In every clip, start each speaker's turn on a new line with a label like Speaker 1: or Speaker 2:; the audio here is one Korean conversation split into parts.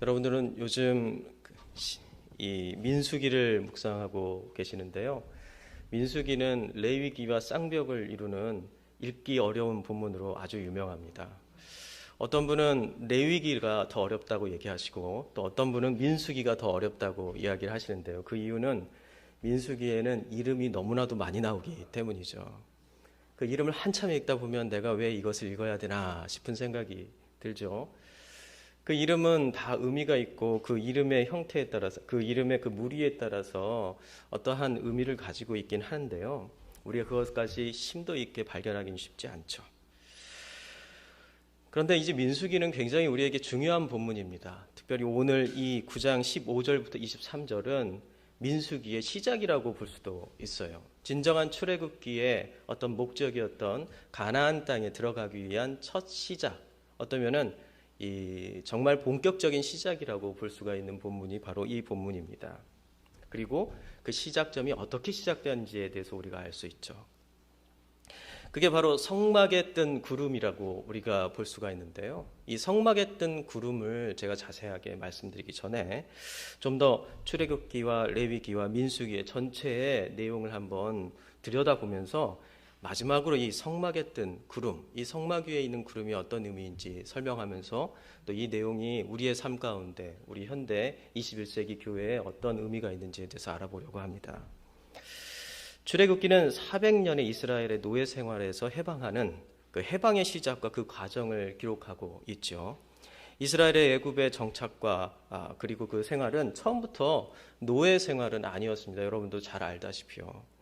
Speaker 1: 여러분들은 요즘 이 민수기를 묵상하고 계시는데요. 민수기는 레위기와 쌍벽을 이루는 읽기 어려운 본문으로 아주 유명합니다. 어떤 분은 레위기가 더 어렵다고 얘기하시고 또 어떤 분은 민수기가 더 어렵다고 이야기를 하시는데요. 그 이유는 민수기에는 이름이 너무나도 많이 나오기 때문이죠. 그 이름을 한참 읽다 보면 내가 왜 이것을 읽어야 되나 싶은 생각이 들죠. 그 이름은 다 의미가 있고 그 이름의 형태에 따라서 그 이름의 그 무리에 따라서 어떠한 의미를 가지고 있긴 하는데요. 우리가 그것까지 심도 있게 발견하기는 쉽지 않죠. 그런데 이제 민수기는 굉장히 우리에게 중요한 본문입니다. 특별히 오늘 이 9장 15절부터 23절은 민수기의 시작이라고 볼 수도 있어요. 진정한 출애굽기의 어떤 목적이었던 가나안 땅에 들어가기 위한 첫 시작, 어떠면은 이 정말 본격적인 시작이라고 볼 수가 있는 본문이 바로 이 본문입니다. 그리고 그 시작점이 어떻게 시작되는지에 대해서 우리가 알 수 있죠. 그게 바로 성막에 뜬 구름이라고 우리가 볼 수가 있는데요. 이 성막에 뜬 구름을 제가 자세하게 말씀드리기 전에 좀 더 출애굽기와 레위기와 민수기의 전체의 내용을 한번 들여다보면서 마지막으로 이 성막에 뜬 구름, 이 성막 위에 있는 구름이 어떤 의미인지 설명하면서 또 이 내용이 우리의 삶 가운데 우리 현대 21세기 교회에 어떤 의미가 있는지에 대해서 알아보려고 합니다. 출애굽기는 400년의 이스라엘의 노예 생활에서 해방하는 그 해방의 시작과 그 과정을 기록하고 있죠. 이스라엘의 애굽의 정착과 그리고 그 생활은 처음부터 노예 생활은 아니었습니다. 여러분도 잘 알다시피요.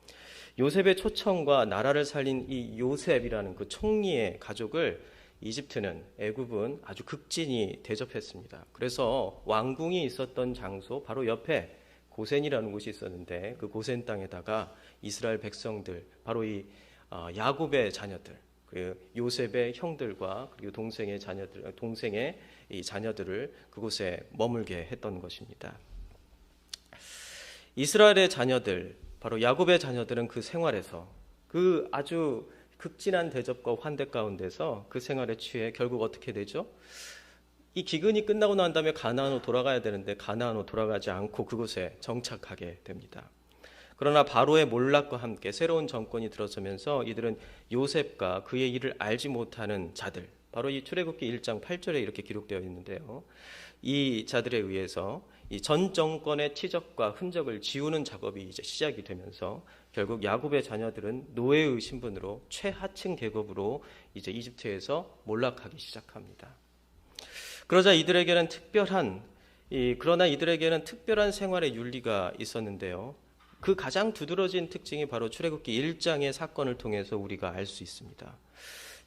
Speaker 1: 요셉의 초청과 나라를 살린 이 요셉이라는 그 총리의 가족을 이집트는 애굽은 아주 극진히 대접했습니다. 그래서 왕궁이 있었던 장소 바로 옆에 고센이라는 곳이 있었는데 그 고센 땅에다가 이스라엘 백성들 바로 이 야곱의 자녀들 그 요셉의 형들과 그리고 동생의 이 자녀들을 그곳에 머물게 했던 것입니다. 이스라엘의 자녀들 바로 야곱의 자녀들은 그 생활에서 그 아주 극진한 대접과 환대 가운데서 그 생활에 취해 결국 어떻게 되죠? 이 기근이 끝나고 난 다음에 가나안으로 돌아가야 되는데 가나안으로 돌아가지 않고 그곳에 정착하게 됩니다. 그러나 바로의 몰락과 함께 새로운 정권이 들어서면서 이들은 요셉과 그의 일을 알지 못하는 자들, 바로 이 출애굽기 1장 8절에 이렇게 기록되어 있는데요. 이 자들에 의해서 이 전 정권의 치적과 흔적을 지우는 작업이 이제 시작이 되면서 결국 야곱의 자녀들은 노예의 신분으로 최하층 계급으로 이제 이집트에서 몰락하기 시작합니다. 그러나 이들에게는 특별한 생활의 윤리가 있었는데요. 그 가장 두드러진 특징이 바로 출애굽기 1장의 사건을 통해서 우리가 알 수 있습니다.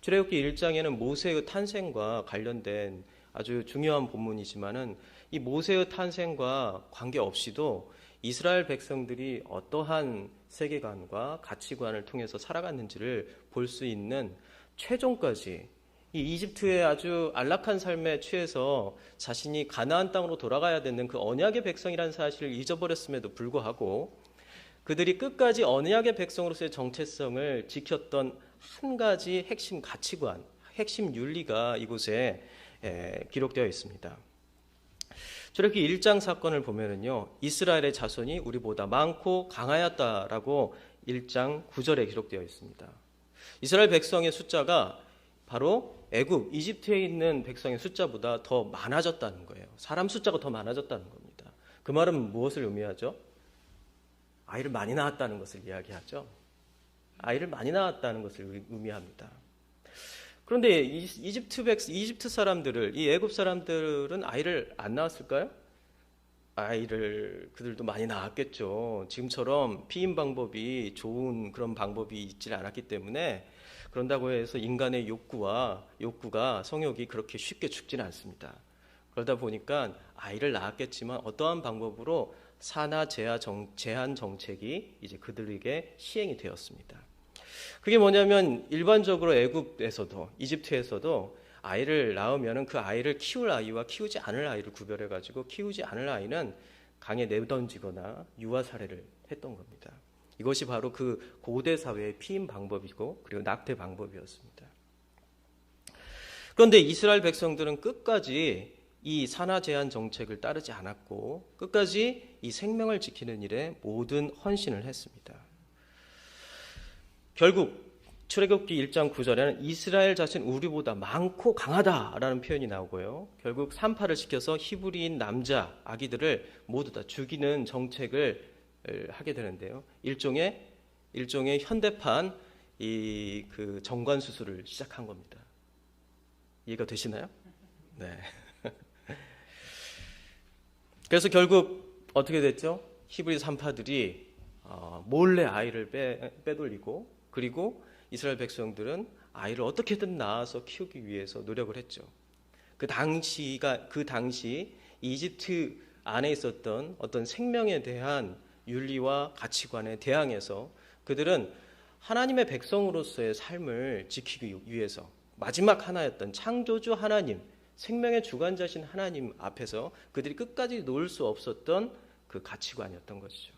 Speaker 1: 출애굽기 1장에는 모세의 탄생과 관련된 아주 중요한 본문이지만은 이 모세의 탄생과 관계없이도 이스라엘 백성들이 어떠한 세계관과 가치관을 통해서 살아갔는지를 볼 수 있는 최종까지 이 이집트의 아주 안락한 삶에 취해서 자신이 가나안 땅으로 돌아가야 되는 그 언약의 백성이라는 사실을 잊어버렸음에도 불구하고 그들이 끝까지 언약의 백성으로서의 정체성을 지켰던 한 가지 핵심 가치관, 핵심 윤리가 이곳에 기록되어 있습니다. 출애굽기 1장 사건을 보면은요, 이스라엘의 자손이 우리보다 많고 강하였다라고 1장 9절에 기록되어 있습니다. 이스라엘 백성의 숫자가 바로 애굽, 이집트에 있는 백성의 숫자보다 더 많아졌다는 거예요. 사람 숫자가 더 많아졌다는 겁니다. 그 말은 무엇을 의미하죠? 아이를 많이 낳았다는 것을 이야기하죠. 아이를 많이 낳았다는 것을 의미합니다. 그런데 이집트 사람들을, 이 애굽 사람들은 아이를 안 낳았을까요? 아이를 그들도 많이 낳았겠죠. 지금처럼 피임 방법이 좋은 그런 방법이 있지 않았기 때문에 그런다고 해서 인간의 욕구가 성욕이 그렇게 쉽게 죽지는 않습니다. 그러다 보니까 아이를 낳았겠지만 어떠한 방법으로 산하 제한 정책이 이제 그들에게 시행이 되었습니다. 그게 뭐냐면 일반적으로 애굽에서도 이집트에서도 아이를 낳으면 그 아이를 키울 아이와 키우지 않을 아이를 구별해 가지고 키우지 않을 아이는 강에 내던지거나 유아 살해를 했던 겁니다. 이것이 바로 그 고대 사회의 피임 방법이고 그리고 낙태 방법이었습니다. 그런데 이스라엘 백성들은 끝까지 이 산하 제한 정책을 따르지 않았고 끝까지 이 생명을 지키는 일에 모든 헌신을 했습니다. 결국 출애굽기 1장 9절에는 이스라엘 자신 우리보다 많고 강하다라는 표현이 나오고요. 결국 산파를 시켜서 히브리인 남자 아기들을 모두 다 죽이는 정책을 하게 되는데요. 일종의 현대판 그 정관 수술을 시작한 겁니다. 이해가 되시나요? 네. 그래서 결국 어떻게 됐죠? 히브리 산파들이 몰래 아이를 빼돌리고 그리고 이스라엘 백성들은 아이를 어떻게든 낳아서 키우기 위해서 노력을 했죠. 그 당시 이집트 안에 있었던 어떤 생명에 대한 윤리와 가치관에 대항해서 그들은 하나님의 백성으로서의 삶을 지키기 위해서 마지막 하나였던 창조주 하나님, 생명의 주관자신 하나님 앞에서 그들이 끝까지 놓을 수 없었던 그 가치관이었던 것이죠.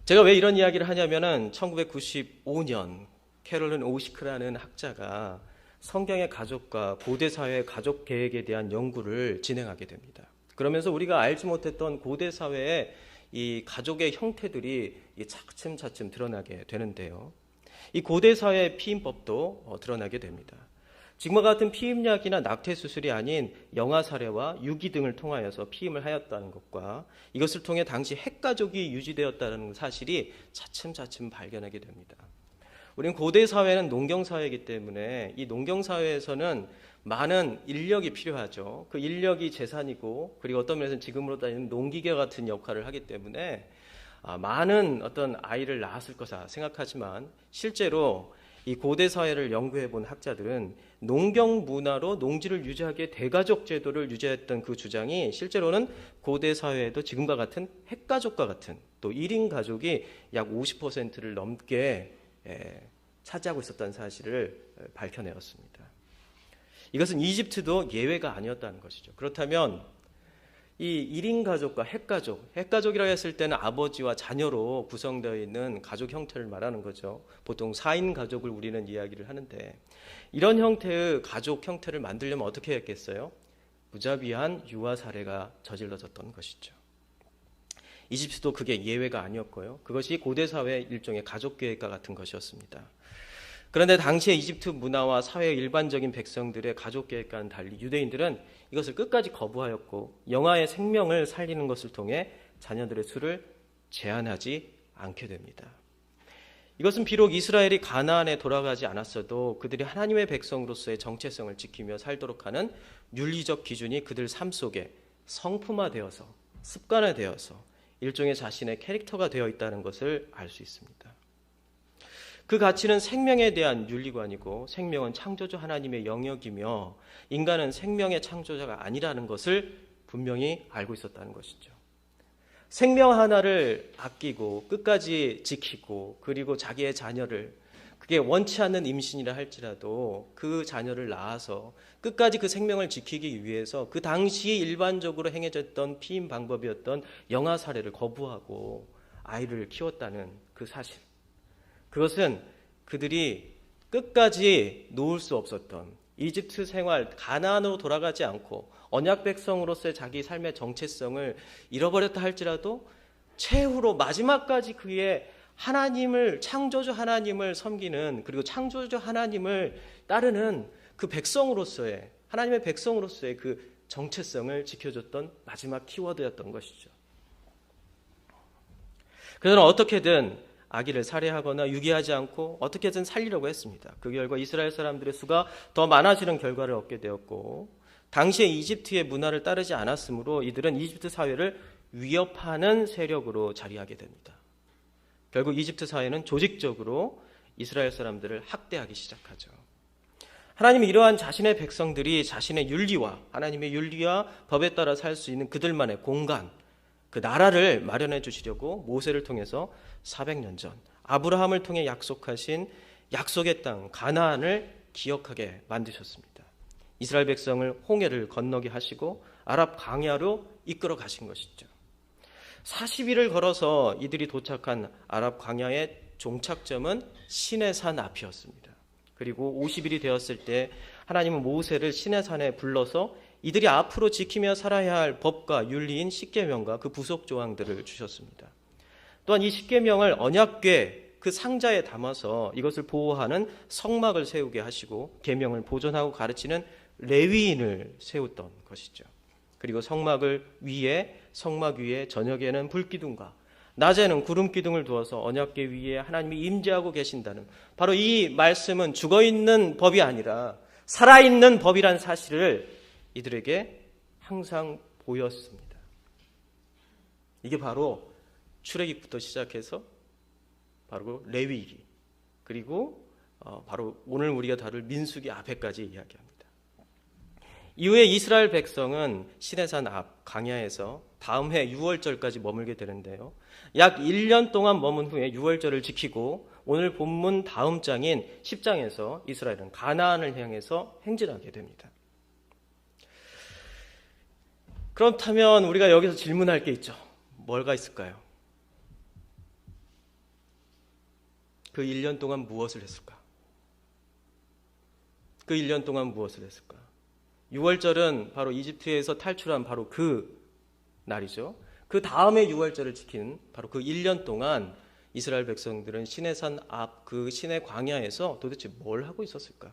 Speaker 1: 제가 왜 이런 이야기를 하냐면은 1995년 캐롤린 오시크라는 학자가 성경의 가족과 고대 사회의 가족 계획에 대한 연구를 진행하게 됩니다. 그러면서 우리가 알지 못했던 고대 사회의 이 가족의 형태들이 차츰차츰 드러나게 되는데요. 이 고대 사회의 피임법도 드러나게 됩니다. 지금과 같은 피임약이나 낙태 수술이 아닌 영아 사례와 유기 등을 통하여서 피임을 하였다는 것과 이것을 통해 당시 핵가족이 유지되었다는 사실이 차츰차츰 발견하게 됩니다. 우리는 고대 사회는 농경 사회이기 때문에 이 농경 사회에서는 많은 인력이 필요하죠. 그 인력이 재산이고 그리고 어떤 면에서는 지금으로 따지면 농기계 같은 역할을 하기 때문에 많은 어떤 아이를 낳았을 거다 생각하지만 실제로 이 고대 사회를 연구해 본 학자들은 농경 문화로 농지를 유지하기에 대가족 제도를 유지했던 그 주장이 실제로는 고대 사회에도 지금과 같은 핵가족과 같은 또 1인 가족이 약 50%를 넘게 차지하고 있었다는 사실을 밝혀내었습니다. 이것은 이집트도 예외가 아니었다는 것이죠. 그렇다면 이 1인 가족과 핵가족이라고 했을 때는 아버지와 자녀로 구성되어 있는 가족 형태를 말하는 거죠. 보통 4인 가족을 우리는 이야기를 하는데 이런 형태의 가족 형태를 만들려면 어떻게 했겠어요? 무자비한 유아 살해가 저질러졌던 것이죠. 이집트도 그게 예외가 아니었고요. 그것이 고대 사회의 일종의 가족 계획과 같은 것이었습니다. 그런데 당시의 이집트 문화와 사회의 일반적인 백성들의 가족 계획과는 달리 유대인들은 이것을 끝까지 거부하였고 영아의 생명을 살리는 것을 통해 자녀들의 수를 제한하지 않게 됩니다. 이것은 비록 이스라엘이 가나안에 돌아가지 않았어도 그들이 하나님의 백성으로서의 정체성을 지키며 살도록 하는 윤리적 기준이 그들 삶 속에 성품화되어서 습관화되어서 일종의 자신의 캐릭터가 되어 있다는 것을 알 수 있습니다. 그 가치는 생명에 대한 윤리관이고 생명은 창조주 하나님의 영역이며 인간은 생명의 창조자가 아니라는 것을 분명히 알고 있었다는 것이죠. 생명 하나를 아끼고 끝까지 지키고 그리고 자기의 자녀를 그게 원치 않는 임신이라 할지라도 그 자녀를 낳아서 끝까지 그 생명을 지키기 위해서 그 당시 일반적으로 행해졌던 피임 방법이었던 영아 살해를 거부하고 아이를 키웠다는 그 사실. 그것은 그들이 끝까지 놓을 수 없었던 이집트 생활, 가나안으로 돌아가지 않고 언약 백성으로서의 자기 삶의 정체성을 잃어버렸다 할지라도 최후로 마지막까지 그의 하나님을, 창조주 하나님을 섬기는 그리고 창조주 하나님을 따르는 그 백성으로서의, 하나님의 백성으로서의 그 정체성을 지켜줬던 마지막 키워드였던 것이죠. 그들은 어떻게든 아기를 살해하거나 유기하지 않고 어떻게든 살리려고 했습니다. 그 결과 이스라엘 사람들의 수가 더 많아지는 결과를 얻게 되었고 당시의 이집트의 문화를 따르지 않았으므로 이들은 이집트 사회를 위협하는 세력으로 자리하게 됩니다. 결국 이집트 사회는 조직적으로 이스라엘 사람들을 학대하기 시작하죠. 하나님이 이러한 자신의 백성들이 자신의 윤리와 하나님의 윤리와 법에 따라 살 수 있는 그들만의 공간, 그 나라를 마련해 주시려고 모세를 통해서 400년 전 아브라함을 통해 약속하신 약속의 땅 가나안을 기억하게 만드셨습니다. 이스라엘 백성을 홍해를 건너게 하시고 아랍 광야로 이끌어 가신 것이죠. 40일을 걸어서 이들이 도착한 아랍 광야의 종착점은 시내산 앞이었습니다. 그리고 50일이 되었을 때 하나님은 모세를 시내산에 불러서 이들이 앞으로 지키며 살아야 할 법과 윤리인 십계명과 그 부속 조항들을 주셨습니다. 또한 이 십계명을 언약궤 그 상자에 담아서 이것을 보호하는 성막을 세우게 하시고 계명을 보존하고 가르치는 레위인을 세웠던 것이죠. 그리고 성막 위에 저녁에는 불기둥과 낮에는 구름기둥을 두어서 언약궤 위에 하나님이 임재하고 계신다는, 바로 이 말씀은 죽어있는 법이 아니라 살아있는 법이란 사실을 이들에게 항상 보였습니다. 이게 바로 출애굽부터 시작해서 바로 레위기, 그리고 바로 오늘 우리가 다룰 민수기 앞에까지 이야기합니다. 이후에 이스라엘 백성은 시내산 앞 광야에서 다음 해 6월절까지 머물게 되는데요. 약 1년 동안 머문 후에 6월절을 지키고 오늘 본문 다음 장인 10장에서 이스라엘은 가나안을 향해서 행진하게 됩니다. 그렇다면 우리가 여기서 질문할 게 있죠. 뭐가 있을까요? 그 1년 동안 무엇을 했을까? 그 1년 동안 무엇을 했을까? 6월절은 바로 이집트에서 탈출한 바로 그 날이죠. 그 다음에 6월절을 지킨 바로 그 1년 동안 이스라엘 백성들은 시내산 앞 그 시내 광야에서 도대체 뭘 하고 있었을까?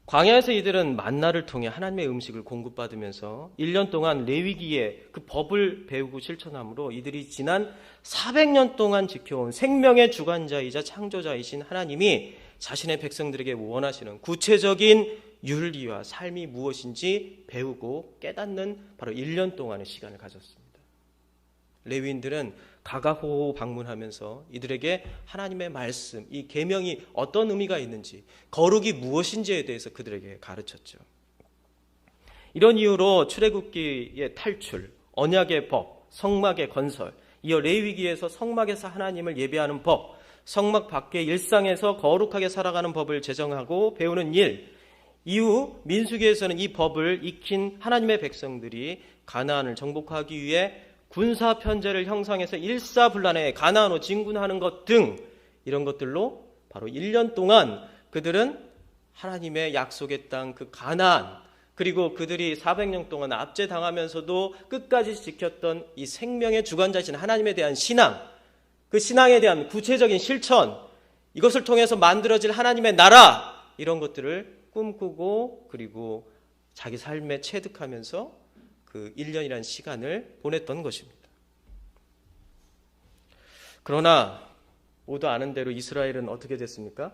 Speaker 1: 광야에서 이들은 만나를 통해 하나님의 음식을 공급받으면서 1년 동안 레위기의 그 법을 배우고 실천함으로 이들이 지난 400년 동안 지켜온 생명의 주관자이자 창조자이신 하나님이 자신의 백성들에게 원하시는 구체적인 윤리와 삶이 무엇인지 배우고 깨닫는 바로 1년 동안의 시간을 가졌습니다. 레위인들은 가가호호 방문하면서 이들에게 하나님의 말씀, 이 계명이 어떤 의미가 있는지, 거룩이 무엇인지에 대해서 그들에게 가르쳤죠. 이런 이유로 출애굽기의 탈출, 언약의 법, 성막의 건설, 이어 레위기에서 성막에서 하나님을 예배하는 법, 성막 밖의 일상에서 거룩하게 살아가는 법을 제정하고 배우는 일, 이후 민수기에서는 이 법을 익힌 하나님의 백성들이 가나안을 정복하기 위해 군사 편제를 형성해서 일사불란에 가나안으로 진군하는 것 등 이런 것들로 바로 1년 동안 그들은 하나님의 약속의 땅 그 가나안, 그리고 그들이 400년 동안 압제당하면서도 끝까지 지켰던 이 생명의 주관자이신 하나님에 대한 신앙, 그 신앙에 대한 구체적인 실천, 이것을 통해서 만들어질 하나님의 나라, 이런 것들을 꿈꾸고 그리고 자기 삶에 체득하면서 그 1년이라는 시간을 보냈던 것입니다. 그러나 모두 아는 대로 이스라엘은 어떻게 됐습니까?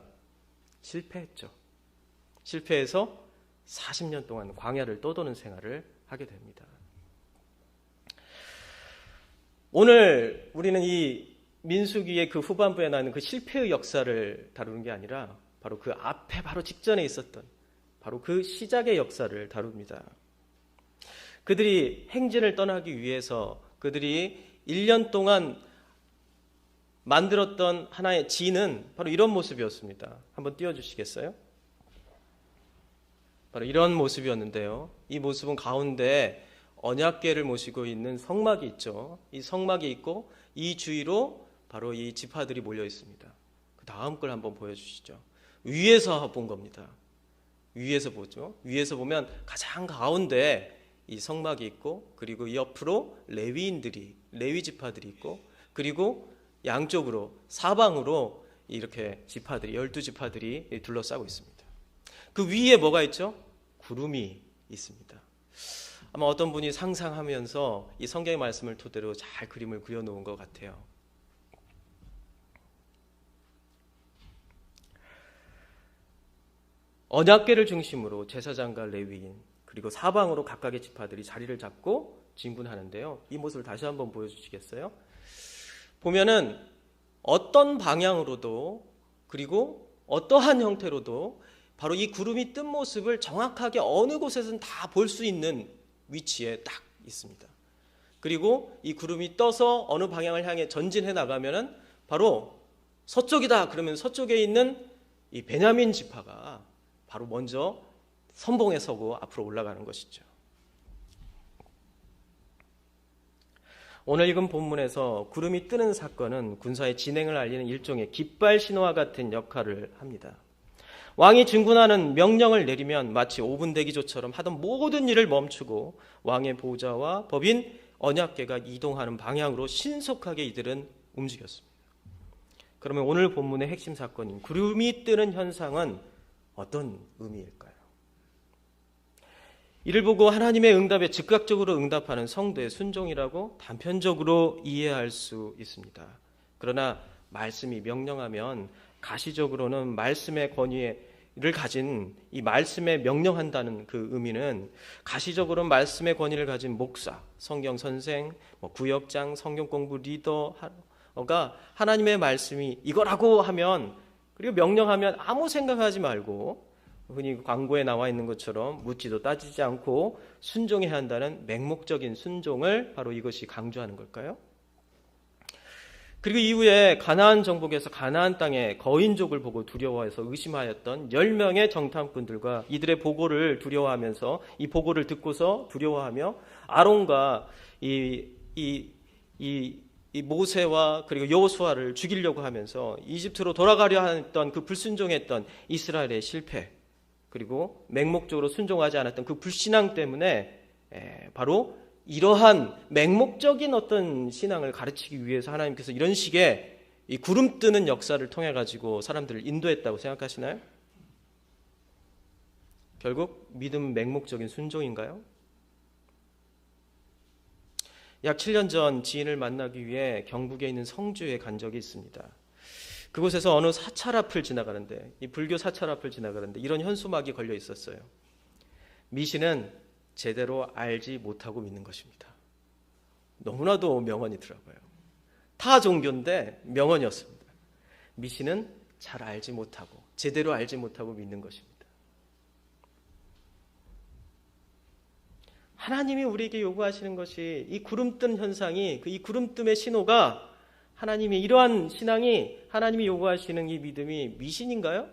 Speaker 1: 실패했죠. 실패해서 40년 동안 광야를 떠도는 생활을 하게 됩니다. 오늘 우리는 이 민수기의 그 후반부에 나오는 그 실패의 역사를 다루는 게 아니라 바로 그 앞에 바로 직전에 있었던 바로 그 시작의 역사를 다룹니다. 그들이 행진을 떠나기 위해서 그들이 1년 동안 만들었던 하나의 진은 바로 이런 모습이었습니다. 한번 띄워주시겠어요? 바로 이런 모습이었는데요. 이 모습은 가운데 언약궤를 모시고 있는 성막이 있죠. 이 성막이 있고 이 주위로 바로 이 지파들이 몰려 있습니다. 그 다음 걸 한번 보여주시죠. 위에서 본 겁니다. 위에서 보죠. 위에서 보면 가장 가운데 이 성막이 있고, 그리고 이 옆으로 레위 지파들이 있고, 그리고 양쪽으로 사방으로 이렇게 지파들이 12지파들이 둘러싸고 있습니다. 그 위에 뭐가 있죠? 구름이 있습니다. 아마 어떤 분이 상상하면서 이 성경의 말씀을 토대로 잘 그림을 그려놓은 것 같아요. 언약궤를 중심으로 제사장과 레위인, 그리고 사방으로 각각의 지파들이 자리를 잡고 진군하는데요. 이 모습을 다시 한번 보여주시겠어요? 보면은 어떤 방향으로도 그리고 어떠한 형태로도 바로 이 구름이 뜬 모습을 정확하게 어느 곳에서는 다 볼 수 있는 위치에 딱 있습니다. 그리고 이 구름이 떠서 어느 방향을 향해 전진해 나가면은 바로 서쪽이다 그러면 서쪽에 있는 이 베냐민 지파가 바로 먼저 선봉에 서고 앞으로 올라가는 것이죠. 오늘 읽은 본문에서 구름이 뜨는 사건은 군사의 진행을 알리는 일종의 깃발 신호와 같은 역할을 합니다. 왕이 진군하는 명령을 내리면 마치 5분 대기조처럼 하던 모든 일을 멈추고 왕의 보좌와 법인 언약궤가 이동하는 방향으로 신속하게 이들은 움직였습니다. 그러면 오늘 본문의 핵심 사건인 구름이 뜨는 현상은 어떤 의미일까요? 이를 보고 하나님의 응답에 즉각적으로 응답하는 성도의 순종이라고 단편적으로 이해할 수 있습니다. 그러나 말씀이 명령하면 가시적으로는 말씀의 권위를 가진 이 말씀에 명령한다는 그 의미는 가시적으로는 말씀의 권위를 가진 목사, 성경 선생, 구역장, 성경 공부 리더가 하나님의 말씀이 이거라고 하면 그리고 명령하면 아무 생각하지 말고 흔히 광고에 나와 있는 것처럼 묻지도 따지지 않고 순종해야 한다는 맹목적인 순종을 바로 이것이 강조하는 걸까요? 그리고 이후에 가나안 정복에서 가나안 땅의 거인족을 보고 두려워해서 의심하였던 10명의 정탐꾼들과 이들의 보고를 두려워하면서 이 보고를 듣고서 두려워하며 아론과 이 모세와 그리고 여호수아를 죽이려고 하면서 이집트로 돌아가려 했던 그 불순종했던 이스라엘의 실패, 그리고 맹목적으로 순종하지 않았던 그 불신앙 때문에 바로 이러한 맹목적인 어떤 신앙을 가르치기 위해서 하나님께서 이런 식의 이 구름 뜨는 역사를 통해 가지고 사람들을 인도했다고 생각하시나요? 결국 믿음 맹목적인 순종인가요? 약 7년 전 지인을 만나기 위해 경북에 있는 성주에 간 적이 있습니다. 그곳에서 어느 사찰 앞을 지나가는데, 이 불교 사찰 앞을 지나가는데 이런 현수막이 걸려 있었어요. 미신은 제대로 알지 못하고 믿는 것입니다. 너무나도 명언이더라고요. 타 종교인데 명언이었습니다. 미신은 잘 알지 못하고 제대로 알지 못하고 믿는 것입니다. 하나님이 우리에게 요구하시는 것이 이 구름뜬 현상이, 이 구름뜸의 신호가 하나님이 이러한 신앙이 하나님이 요구하시는 이 믿음이 미신인가요?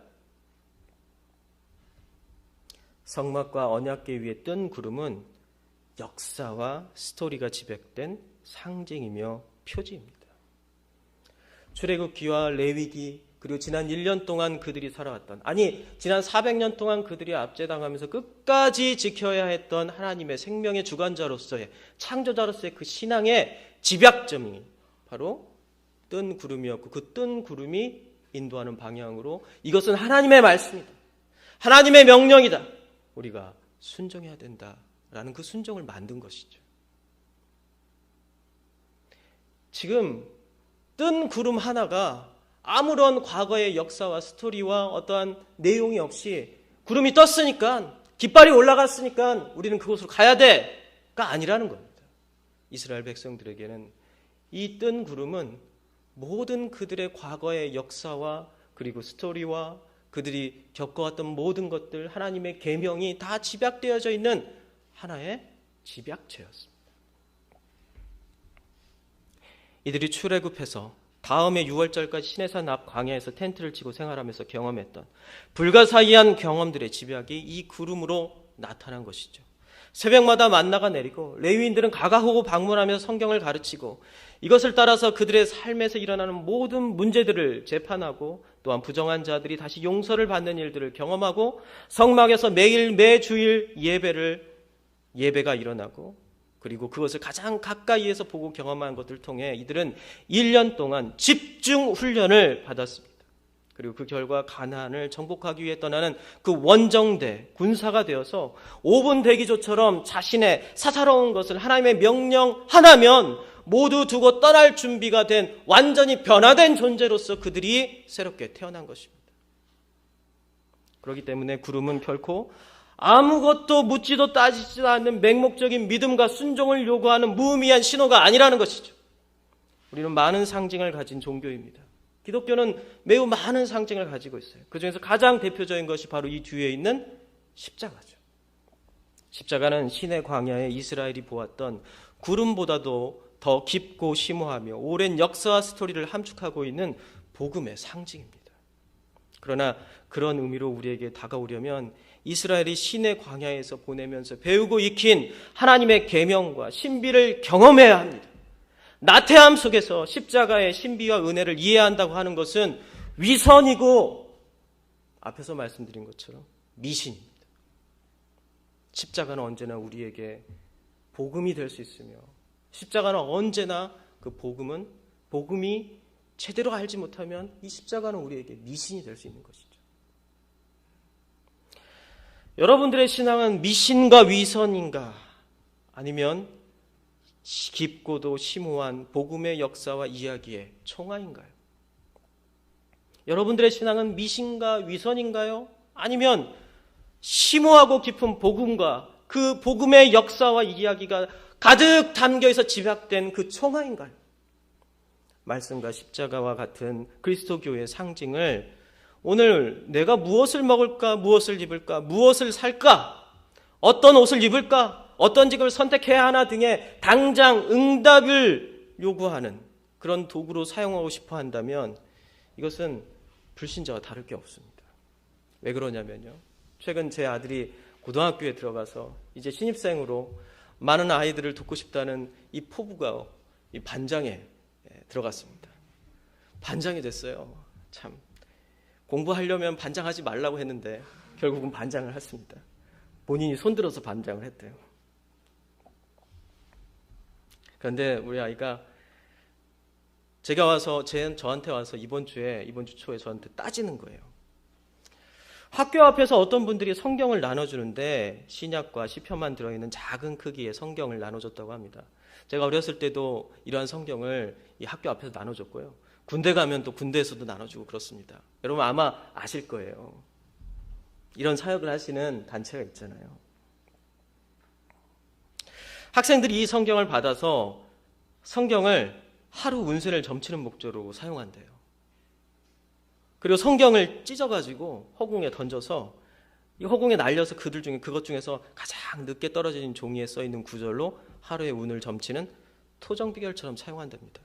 Speaker 1: 성막과 언약궤 위에 뜬 구름은 역사와 스토리가 집약된 상징이며 표지입니다. 출애굽기와 레위기 그리고 지난 1년 동안 그들이 살아왔던, 지난 400년 동안 그들이 압제당하면서 끝까지 지켜야 했던 하나님의 생명의 주관자로서의 창조자로서의 그 신앙의 집약점이 바로 뜬 구름이었고, 그 뜬 구름이 인도하는 방향으로 이것은 하나님의 말씀이다, 하나님의 명령이다, 우리가 순종해야 된다라는 그 순종을 만든 것이죠. 지금 뜬 구름 하나가 아무런 과거의 역사와 스토리와 어떠한 내용이 없이 구름이 떴으니까, 깃발이 올라갔으니까 우리는 그곳으로 가야 돼가 아니라는 겁니다. 이스라엘 백성들에게는 이 뜬 구름은 모든 그들의 과거의 역사와 그리고 스토리와 그들이 겪어왔던 모든 것들, 하나님의 계명이 다 집약되어져 있는 하나의 집약체였습니다. 이들이 출애굽해서 다음해 6월절까지 시내산 앞 광야에서 텐트를 치고 생활하면서 경험했던 불가사의한 경험들의 집약이 이 구름으로 나타난 것이죠. 새벽마다 만나가 내리고 레위인들은 가가호고 방문하면서 성경을 가르치고 이것을 따라서 그들의 삶에서 일어나는 모든 문제들을 재판하고 또한 부정한 자들이 다시 용서를 받는 일들을 경험하고 성막에서 매주일 예배가 일어나고 그리고 그것을 가장 가까이에서 보고 경험한 것들을 통해 이들은 1년 동안 집중 훈련을 받았습니다. 그리고 그 결과 가나안을 정복하기 위해 떠나는 그 원정대 군사가 되어서 5분 대기조처럼 자신의 사사로운 것을 하나님의 명령 하나면 모두 두고 떠날 준비가 된 완전히 변화된 존재로서 그들이 새롭게 태어난 것입니다. 그렇기 때문에 구름은 결코 아무것도 묻지도 따지지도 않는 맹목적인 믿음과 순종을 요구하는 무의미한 신호가 아니라는 것이죠. 우리는 많은 상징을 가진 종교입니다. 기독교는 매우 많은 상징을 가지고 있어요. 그중에서 가장 대표적인 것이 바로 이 뒤에 있는 십자가죠. 십자가는 시내 광야에 이스라엘이 보았던 구름보다도 더 깊고 심오하며 오랜 역사와 스토리를 함축하고 있는 복음의 상징입니다. 그러나 그런 의미로 우리에게 다가오려면 이스라엘이 시내 광야에서 보내면서 배우고 익힌 하나님의 계명과 신비를 경험해야 합니다. 나태함 속에서 십자가의 신비와 은혜를 이해한다고 하는 것은 위선이고 앞에서 말씀드린 것처럼 미신입니다. 십자가는 언제나 우리에게 복음이 될 수 있으며 십자가는 언제나 그 복음이 제대로 알지 못하면 이 십자가는 우리에게 미신이 될 수 있는 것이죠. 여러분들의 신앙은 미신과 위선인가 아니면 깊고도 심오한 복음의 역사와 이야기의 총화인가요? 여러분들의 신앙은 미신과 위선인가요? 아니면 심오하고 깊은 복음과 그 복음의 역사와 이야기가 가득 담겨있어 집약된 그 총화인가요? 말씀과 십자가와 같은 그리스도교의 상징을 오늘 내가 무엇을 먹을까, 무엇을 입을까, 무엇을 살까, 어떤 옷을 입을까, 어떤 직업을 선택해야 하나 등의 당장 응답을 요구하는 그런 도구로 사용하고 싶어 한다면 이것은 불신자와 다를 게 없습니다. 왜 그러냐면요. 최근 제 아들이 고등학교에 들어가서 이제 신입생으로 많은 아이들을 돕고 싶다는 이 포부가 이 반장에 들어갔습니다. 반장이 됐어요. 참 공부하려면 반장하지 말라고 했는데 결국은 반장을 했습니다. 본인이 손들어서 반장을 했대요. 그런데 우리 아이가 저한테 와서 이번 주 초에 저한테 따지는 거예요. 학교 앞에서 어떤 분들이 성경을 나눠주는데 신약과 시편만 들어있는 작은 크기의 성경을 나눠줬다고 합니다. 제가 어렸을 때도 이러한 성경을 이 학교 앞에서 나눠줬고요. 군대 가면 또 군대에서도 나눠주고 그렇습니다. 여러분 아마 아실 거예요. 이런 사역을 하시는 단체가 있잖아요. 학생들이 이 성경을 받아서 성경을 하루 운세를 점치는 목적으로 사용한대요. 그리고 성경을 찢어가지고 허공에 던져서 이 허공에 날려서 그것 중에서 가장 늦게 떨어진 종이에 써있는 구절로 하루의 운을 점치는 토정비결처럼 사용한답니다.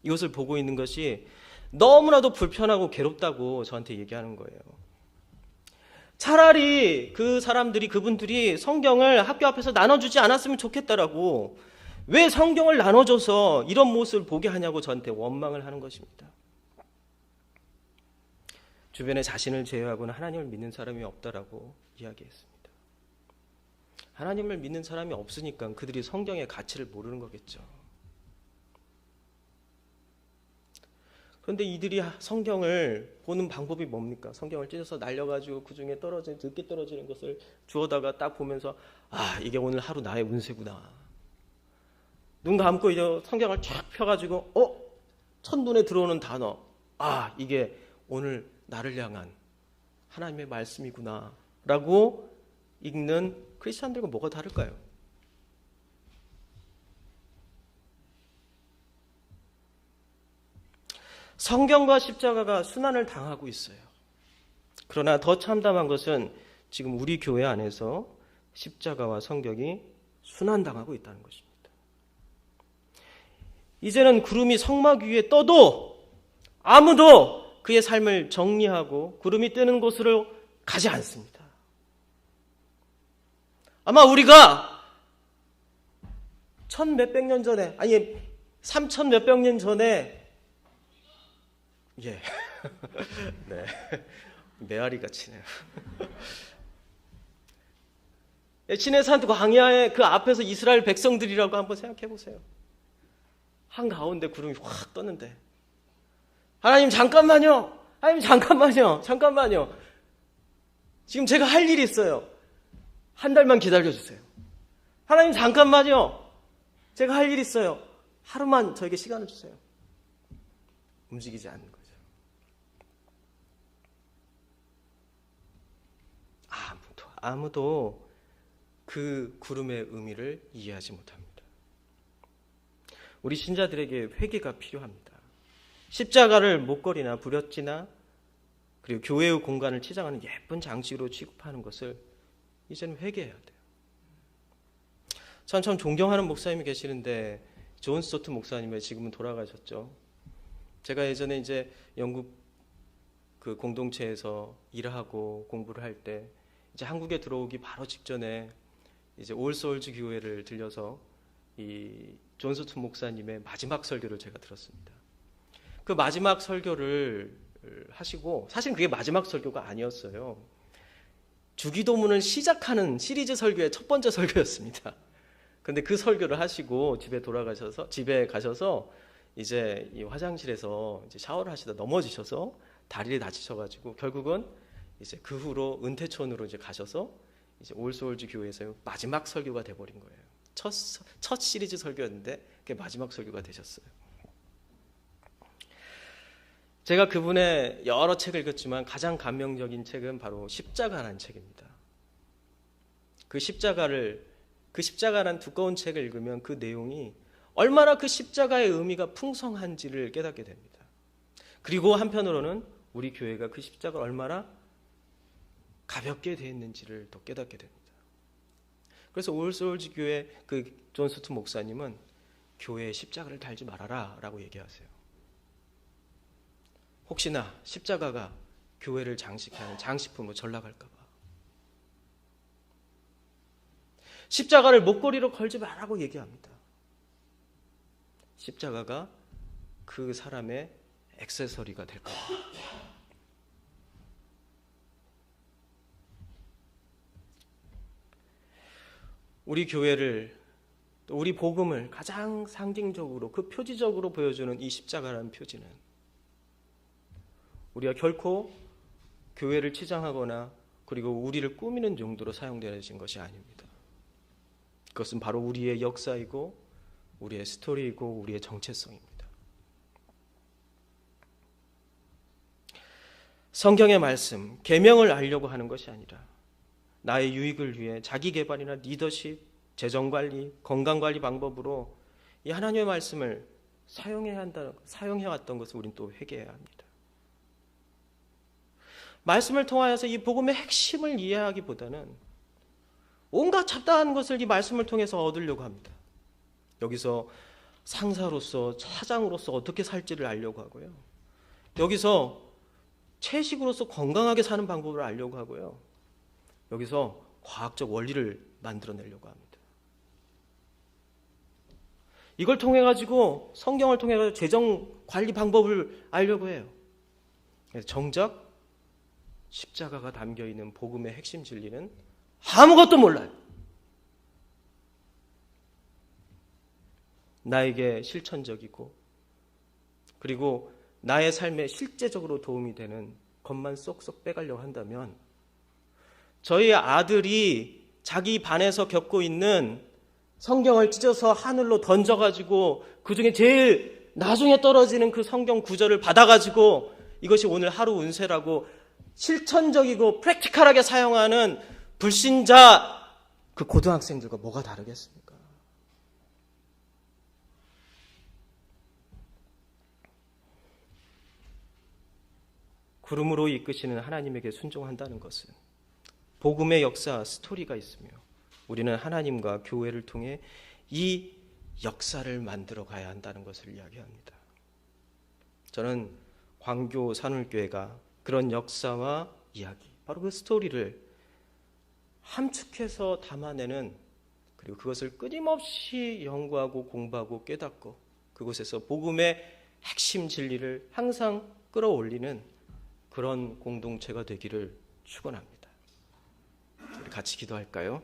Speaker 1: 이것을 보고 있는 것이 너무나도 불편하고 괴롭다고 저한테 얘기하는 거예요. 차라리 그분들이 성경을 학교 앞에서 나눠주지 않았으면 좋겠다라고 왜 성경을 나눠줘서 이런 모습을 보게 하냐고 저한테 원망을 하는 것입니다. 주변에 자신을 제외하고는 하나님을 믿는 사람이 없다라고 이야기했습니다. 하나님을 믿는 사람이 없으니까 그들이 성경의 가치를 모르는 거겠죠. 그런데 이들이 성경을 보는 방법이 뭡니까? 성경을 찢어서 날려가지고 그 중에 늦게 떨어지는 것을 주워다가 딱 보면서 이게 오늘 하루 나의 운세구나. 눈 감고 이제 성경을 쫙 펴가지고 첫눈에 들어오는 단어 이게 오늘 나를 향한 하나님의 말씀이구나 라고 읽는 크리스찬들과 뭐가 다를까요? 성경과 십자가가 순환을 당하고 있어요. 그러나 더 참담한 것은 지금 우리 교회 안에서 십자가와 성경이 순환당하고 있다는 것입니다. 이제는 구름이 성막 위에 떠도 아무도 그의 삶을 정리하고 구름이 뜨는 곳으로 가지 않습니다. 아마 우리가 1,몇백 년 전에 3,몇백 년 전에 네. 메아리가 치네요. 시내산 광야의 그 앞에서 이스라엘 백성들이라고 한번 생각해 보세요. 한가운데 구름이 확 떴는데 하나님 잠깐만요. 지금 제가 할 일이 있어요. 한 달만 기다려주세요. 하나님 잠깐만요. 제가 할 일이 있어요. 하루만 저에게 시간을 주세요. 움직이지 않는 거죠. 아무도 그 구름의 의미를 이해하지 못합니다. 우리 신자들에게 회개가 필요합니다. 십자가를 목걸이나 부렸지나 그리고 교회의 공간을 치장하는 예쁜 장식으로 취급하는 것을 이제는 회개해야 돼요. 전 참 존경하는 목사님이 계시는데 존 스토트 목사님이 지금은 돌아가셨죠. 제가 예전에 이제 영국 그 공동체에서 일하고 공부를 할 때 이제 한국에 들어오기 바로 직전에 이제 올소울즈 교회를 들려서 이 존 스토트 목사님의 마지막 설교를 제가 들었습니다. 그 마지막 설교를 하시고, 사실 그게 마지막 설교가 아니었어요. 주기도문을 시작하는 시리즈 설교의 첫 번째 설교였습니다. 근데 그 설교를 하시고 집에 가셔서 이제 이 화장실에서 이제 샤워를 하시다 넘어지셔서 다리를 다치셔가지고 결국은 이제 그 후로 은퇴촌으로 이제 가셔서 이제 올소울즈 교회에서 마지막 설교가 돼버린 거예요. 첫 시리즈 설교였는데 그게 마지막 설교가 되셨어요. 제가 그분의 여러 책을 읽었지만 가장 감명적인 책은 바로 십자가라는 책입니다. 그 십자가라는 두꺼운 책을 읽으면 그 내용이 얼마나 그 십자가의 의미가 풍성한지를 깨닫게 됩니다. 그리고 한편으로는 우리 교회가 그 십자가를 얼마나 가볍게 대했는지를 더 깨닫게 됩니다. 그래서 올소울즈 교회 그 존 스투 목사님은 교회에 십자가를 달지 말아라 라고 얘기하세요. 혹시나 십자가가 교회를 장식하는 장식품으로 전락할까 봐. 십자가를 목걸이로 걸지 말라고 얘기합니다. 십자가가 그 사람의 액세서리가 될까 봐. 우리 교회를 또 우리 복음을 가장 상징적으로 그 표지적으로 보여주는 이 십자가라는 표지는 우리가 결코 교회를 치장하거나 그리고 우리를 꾸미는 용도로 사용되어진 것이 아닙니다. 그것은 바로 우리의 역사이고 우리의 스토리이고 우리의 정체성입니다. 성경의 말씀, 계명을 알려고 하는 것이 아니라 나의 유익을 위해 자기 개발이나 리더십, 재정관리, 건강관리 방법으로 이 하나님의 말씀을 사용해왔던 것을 우리는 또 회개해야 합니다. 말씀을 통하여서 이 복음의 핵심을 이해하기보다는 온갖 잡다한 것을 이 말씀을 통해서 얻으려고 합니다. 여기서 상사로서 차장으로서 어떻게 살지를 알려고 하고요. 여기서 채식으로서 건강하게 사는 방법을 알려고 하고요. 여기서 과학적 원리를 만들어내려고 합니다. 이걸 통해 가지고 성경을 통해 가지고 재정 관리 방법을 알려고 해요. 그래서 정작 십자가가 담겨 있는 복음의 핵심 진리는 아무것도 몰라요. 나에게 실천적이고 그리고 나의 삶에 실제적으로 도움이 되는 것만 쏙쏙 빼가려고 한다면 저희 아들이 자기 반에서 겪고 있는 성경을 찢어서 하늘로 던져가지고 그 중에 제일 나중에 떨어지는 그 성경 구절을 받아가지고 이것이 오늘 하루 운세라고 실천적이고 프랙티컬하게 사용하는 불신자 그 고등학생들과 뭐가 다르겠습니까? 구름으로 이끄시는 하나님에게 순종한다는 것은 복음의 역사, 스토리가 있으며 우리는 하나님과 교회를 통해 이 역사를 만들어 가야 한다는 것을 이야기합니다. 저는 광교 산울교회가 그런 역사와 이야기, 바로 그 스토리를 함축해서 담아내는 그리고 그것을 끊임없이 연구하고 공부하고 깨닫고 그곳에서 복음의 핵심 진리를 항상 끌어올리는 그런 공동체가 되기를 축원합니다. 우리 같이 기도할까요?